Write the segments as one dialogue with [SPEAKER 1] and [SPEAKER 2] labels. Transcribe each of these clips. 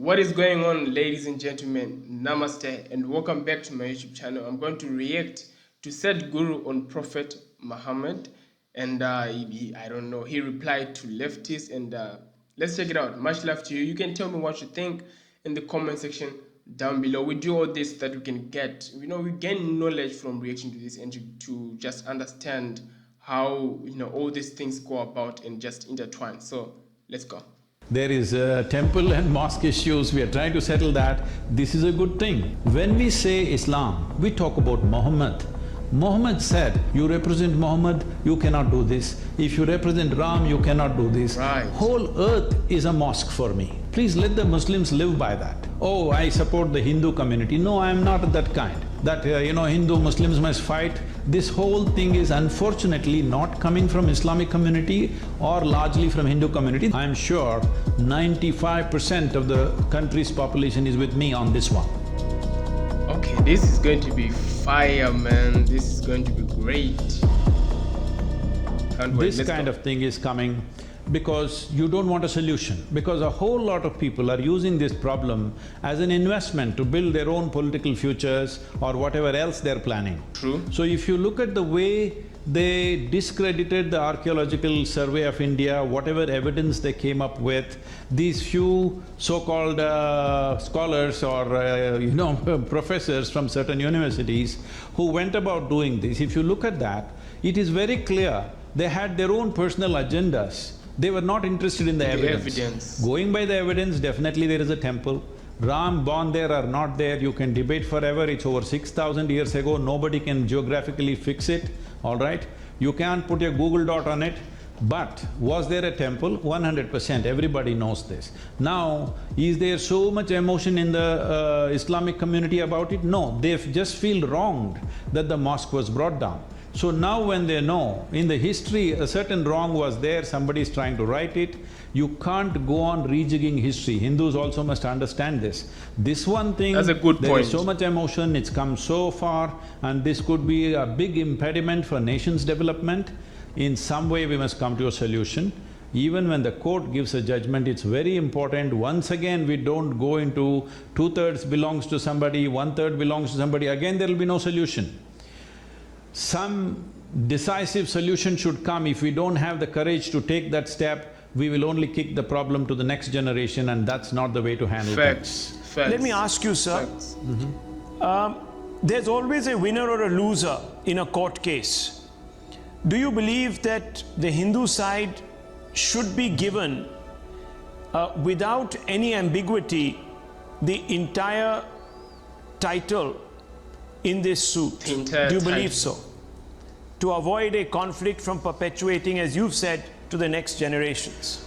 [SPEAKER 1] What is going on, ladies and gentlemen? Namaste and welcome back to my YouTube channel. I'm going to react to Sadhguru on Prophet Muhammad, and I don't know, he replied to Leftists, and let's check it out. Much love to you. You can tell me what you think in the comment section down below. We do all this so that we can get, we gain knowledge from reaction to this, and to just understand how, all these things go about and just intertwine. So let's go.
[SPEAKER 2] There is temple and mosque issues, we are trying to settle that. This is a good thing. When we say Islam, we talk about Muhammad. Muhammad said, you represent Muhammad, you cannot do this. If you represent Ram, you cannot do this.
[SPEAKER 1] Right.
[SPEAKER 2] Whole earth is a mosque for me. Please let the Muslims live by that. Oh, I support the Hindu community. No, I am not that kind. That, Hindu Muslims must fight. This whole thing is unfortunately not coming from Islamic community or largely from Hindu community. I am sure 95% of the country's population is with me on this one.
[SPEAKER 1] Okay, this is going to be fire, man. This is going to be great. Can't wait.
[SPEAKER 2] This kind of thing is coming because you don't want a solution, because a whole lot of people are using this problem as an investment to build their own political futures or whatever else they're planning.
[SPEAKER 1] True.
[SPEAKER 2] So if you look at the way they discredited the Archaeological Survey of India, whatever evidence they came up with, these few so-called scholars or professors from certain universities who went about doing this, if you look at that, it is very clear they had their own personal agendas. They were not interested in the evidence. Going by the evidence, definitely there is a temple. Ram born there or not there, you can debate forever, it's over 6,000 years ago, nobody can geographically fix it, all right? You can't put a Google dot on it, but was there a temple? 100%, everybody knows this. Now, is there so much emotion in the Islamic community about it? No, they just feel wronged that the mosque was brought down. So now when they know, in the history a certain wrong was there, somebody is trying to right it, you can't go on rejigging history. Hindus also must understand this. This one thing…
[SPEAKER 1] That's a good point.
[SPEAKER 2] There is so much emotion, it's come so far, and this could be a big impediment for nation's development. In some way we must come to a solution. Even when the court gives a judgment, it's very important, once again we don't go into two-thirds belongs to somebody, one-third belongs to somebody, again there will be no solution. Some decisive solution should come. If we don't have the courage to take that step, we will only kick the problem to the next generation, and that's not the way to handle things.
[SPEAKER 1] Facts.
[SPEAKER 3] Let me ask you, sir. There's always a winner or a loser in a court case. Do you believe that the Hindu side should be given, without any ambiguity, the entire title in this suit? Do you believe so? To avoid a conflict from perpetuating, as you've said, to the next generations.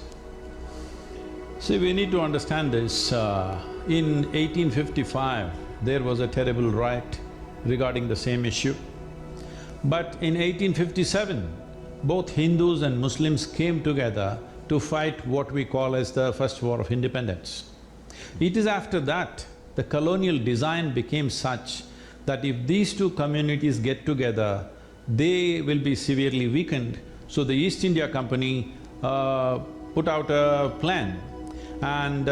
[SPEAKER 2] See, we need to understand this. In 1855, there was a terrible riot regarding the same issue. But in 1857, both Hindus and Muslims came together to fight what we call as the First War of Independence. It is after that the colonial design became such that if these two communities get together, they will be severely weakened. So the East India Company put out a plan, and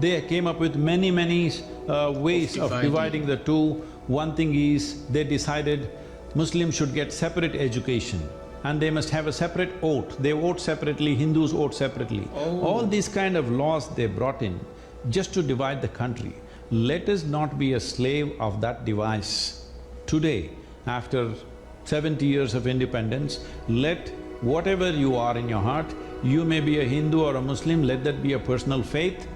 [SPEAKER 2] they came up with many ways of dividing the two. One thing is, they decided Muslims should get separate education and they must have a separate vote. They vote separately, Hindus vote separately. All these kind of laws they brought in just to divide the country. Let us not be a slave of that device. Today, after 70 years of independence, let whatever you are in your heart, you may be a Hindu or a Muslim, let that be a personal faith,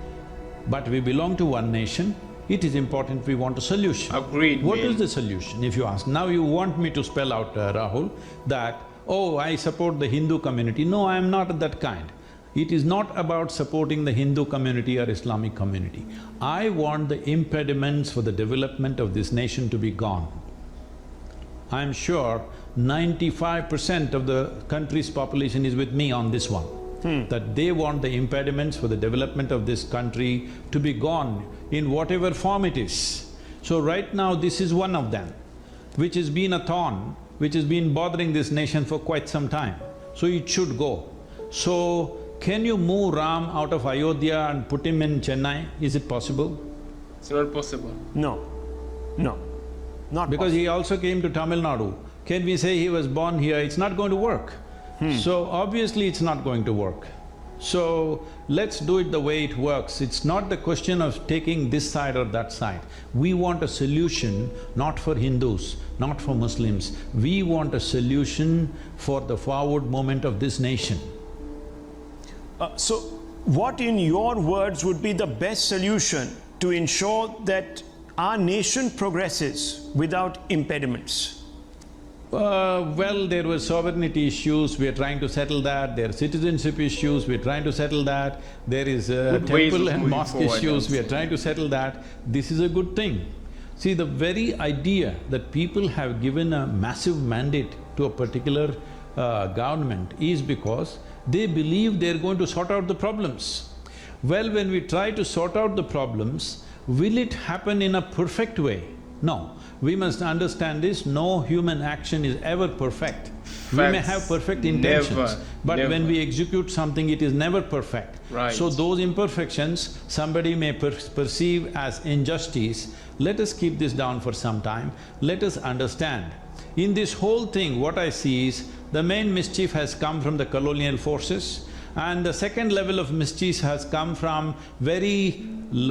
[SPEAKER 2] but we belong to one nation. It is important we want a solution.
[SPEAKER 1] Agreed,
[SPEAKER 2] What is the solution, if you ask? Now you want me to spell out, Rahul, that, oh, I support the Hindu community. No, I am not that kind. It is not about supporting the Hindu community or Islamic community. I want the impediments for the development of this nation to be gone. I'm sure 95% of the country's population is with me on this one. That they want the impediments for the development of this country to be gone in whatever form it is. So right now this is one of them, which has been a thorn, which has been bothering this nation for quite some time. So it should go. So Can you move Ram out of Ayodhya and put him in Chennai? Is it possible?
[SPEAKER 1] It's not possible.
[SPEAKER 3] No, no, not
[SPEAKER 2] Because
[SPEAKER 3] possible.
[SPEAKER 2] he also came to Tamil Nadu. Can we say he was born here? It's not going to work. So obviously it's not going to work. So let's do it the way it works. It's not the question of taking this side or that side. We want a solution not for Hindus, not for Muslims. We want a solution for the forward movement of this nation.
[SPEAKER 3] So what in your words would be the best solution to ensure that our nation progresses without impediments?
[SPEAKER 2] Well, there were sovereignty issues, we are trying to settle that. There are citizenship issues, we are trying to settle that. There is
[SPEAKER 1] Good ways
[SPEAKER 2] temple
[SPEAKER 1] of
[SPEAKER 2] and
[SPEAKER 1] moving
[SPEAKER 2] mosque
[SPEAKER 1] forward,
[SPEAKER 2] issues, we
[SPEAKER 1] I'm
[SPEAKER 2] are trying to settle that. This is a good thing. See, the very idea that people have given a massive mandate to a particular government is because they believe they're going to sort out the problems. Well, when we try to sort out the problems, will it happen in a perfect way? No. We must understand this, no human action is ever perfect. We may have perfect intentions, but when we execute something, it is never perfect.
[SPEAKER 1] Right.
[SPEAKER 2] So those imperfections, somebody may perceive as injustice. Let us keep this down for some time, let us understand. In this whole thing, what I see is, the main mischief has come from the colonial forces, and the second level of mischief has come from very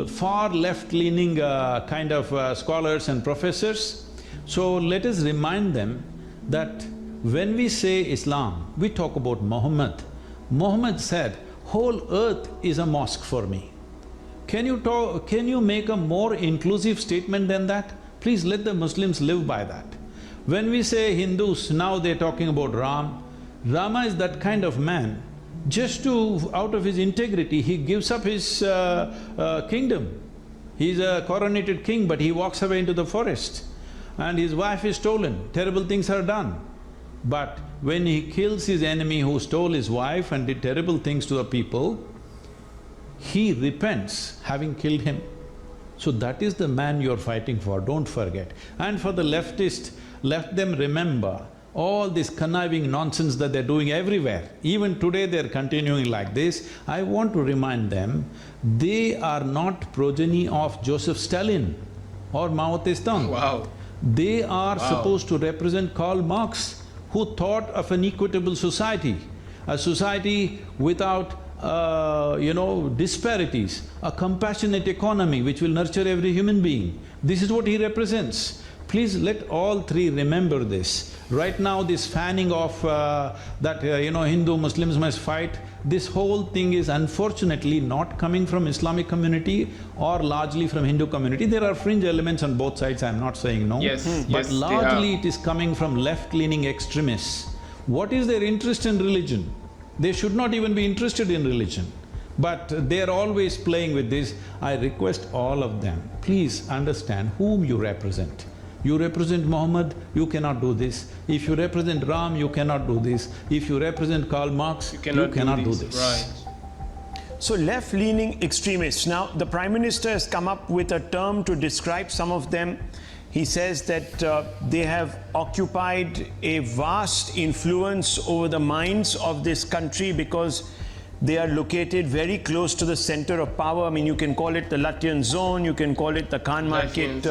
[SPEAKER 2] far left-leaning kind of scholars and professors. So let us remind them that when we say Islam, we talk about Muhammad. Muhammad said, whole earth is a mosque for me. Can you make a more inclusive statement than that? Please let the Muslims live by that. When we say Hindus, now they're talking about Ram. Rama is that kind of man. Just out of his integrity, he gives up his kingdom. He's a coronated king, but he walks away into the forest and his wife is stolen, terrible things are done. But when he kills his enemy who stole his wife and did terrible things to the people, he repents having killed him. So that is the man you're fighting for, don't forget. And for the leftists, let them remember all this conniving nonsense that they're doing everywhere. Even today they're continuing like this. I want to remind them, they are not progeny of Joseph Stalin or Mao Tse-tung.
[SPEAKER 1] Wow.
[SPEAKER 2] They are supposed to represent Karl Marx, who thought of an equitable society, a society without disparities, a compassionate economy which will nurture every human being. This is what he represents. Please let all three remember this. Right now this fanning of Hindu Muslims must fight, this whole thing is unfortunately not coming from Islamic community or largely from Hindu community. There are fringe elements on both sides, I'm not saying no.
[SPEAKER 1] Yes,
[SPEAKER 2] But largely it is coming from left-leaning extremists. What is their interest in religion? They should not even be interested in religion. But they're always playing with this. I request all of them, please understand whom you represent. You represent Muhammad, you cannot do this. If you represent Ram, you cannot do this. If you represent Karl Marx, you cannot do this.
[SPEAKER 1] Right.
[SPEAKER 3] So left-leaning extremists, now the Prime Minister has come up with a term to describe some of them. He says that they have occupied a vast influence over the minds of this country because they are located very close to the center of power. I mean, you can call it the Latvian zone, you can call it the Khan market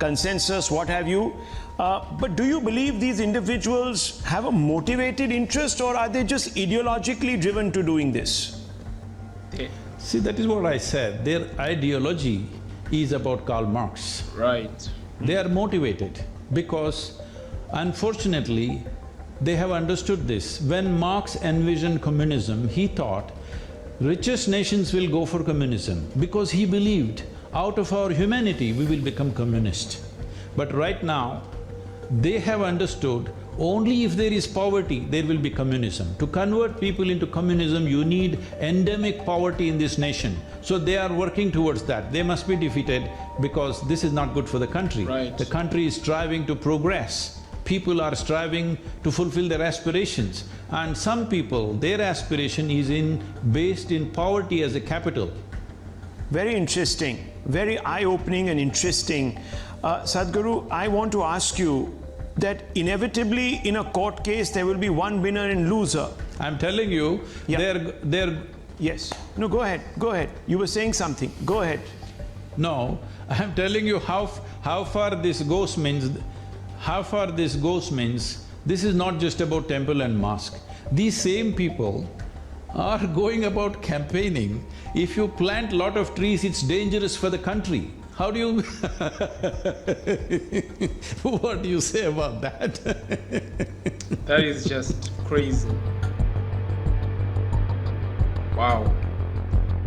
[SPEAKER 3] consensus, what have you. But do you believe these individuals have a motivated interest, or are they just ideologically driven to doing this?
[SPEAKER 2] See, that is what I said. Their ideology is about Karl Marx.
[SPEAKER 1] Right.
[SPEAKER 2] They are motivated because unfortunately they have understood this. When Marx envisioned communism, he thought richest nations will go for communism because he believed out of our humanity we will become communist. But right now, they have understood only if there is poverty, there will be communism. To convert people into communism, you need endemic poverty in this nation. So they are working towards that. They must be defeated because this is not good for the country.
[SPEAKER 1] Right.
[SPEAKER 2] The country is striving to progress. People are striving to fulfill their aspirations. And some people, their aspiration is based in poverty as a capital.
[SPEAKER 3] Very interesting, very eye-opening and interesting. Sadhguru, I want to ask you that inevitably in a court case there will be one winner and loser.
[SPEAKER 2] I'm telling you,
[SPEAKER 3] Yeah.
[SPEAKER 2] they're…
[SPEAKER 3] Yes. No, go ahead. Go ahead. You were saying something. Go ahead.
[SPEAKER 2] No, I'm telling you how far this goes means… how far this goes means, this is not just about temple and mosque. These same people are going about campaigning, if you plant lot of trees, it's dangerous for the country. How do you… What do you say about that?
[SPEAKER 1] That is just crazy. Wow.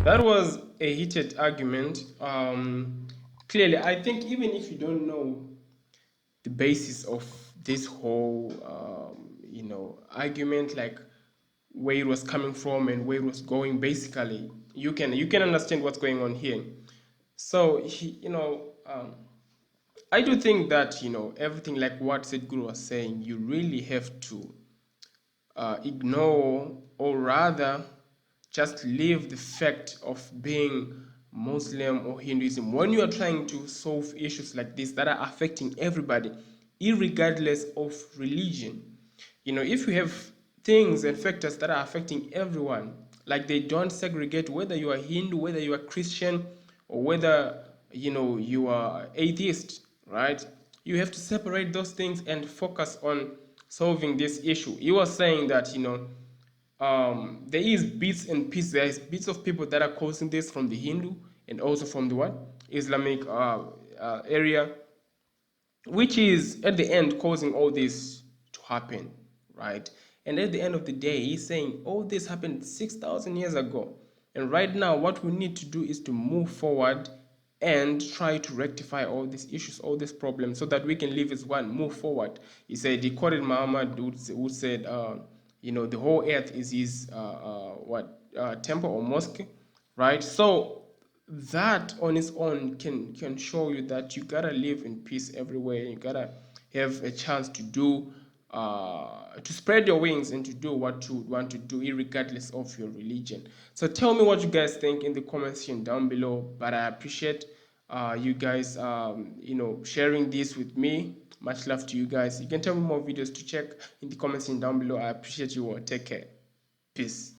[SPEAKER 1] That was a heated argument. Clearly, I think even if you don't know the basis of this whole, argument, like where it was coming from and where it was going, basically, you can understand what's going on here. So I do think that everything like what Sadhguru was saying, you really have to ignore, or rather just leave the fact of being Muslim or Hinduism when you are trying to solve issues like this that are affecting everybody, irregardless of religion. If you have things and factors that are affecting everyone, like they don't segregate whether you are Hindu, whether you are Christian, or whether you are atheist, right? You have to separate those things and focus on solving this issue. You were saying that there is bits and pieces. There is bits of people that are causing this from the Hindu and also from the what Islamic area, which is at the end causing all this to happen, right? And at the end of the day, he's saying all this happened 6,000 years ago, and right now what we need to do is to move forward and try to rectify all these issues, all these problems, so that we can live as one, move forward. He said, he quoted Muhammad, who said, the whole earth is his temple or mosque, right? So that on its own can show you that you gotta live in peace everywhere. You gotta have a chance to do to spread your wings and to do what you want to do, regardless of your religion. So tell me what you guys think in the comment section down below. But I appreciate you guys sharing this with me. Much love to you guys. You can tell me more videos to check in the comment section down below. I appreciate you all. Take care. Peace.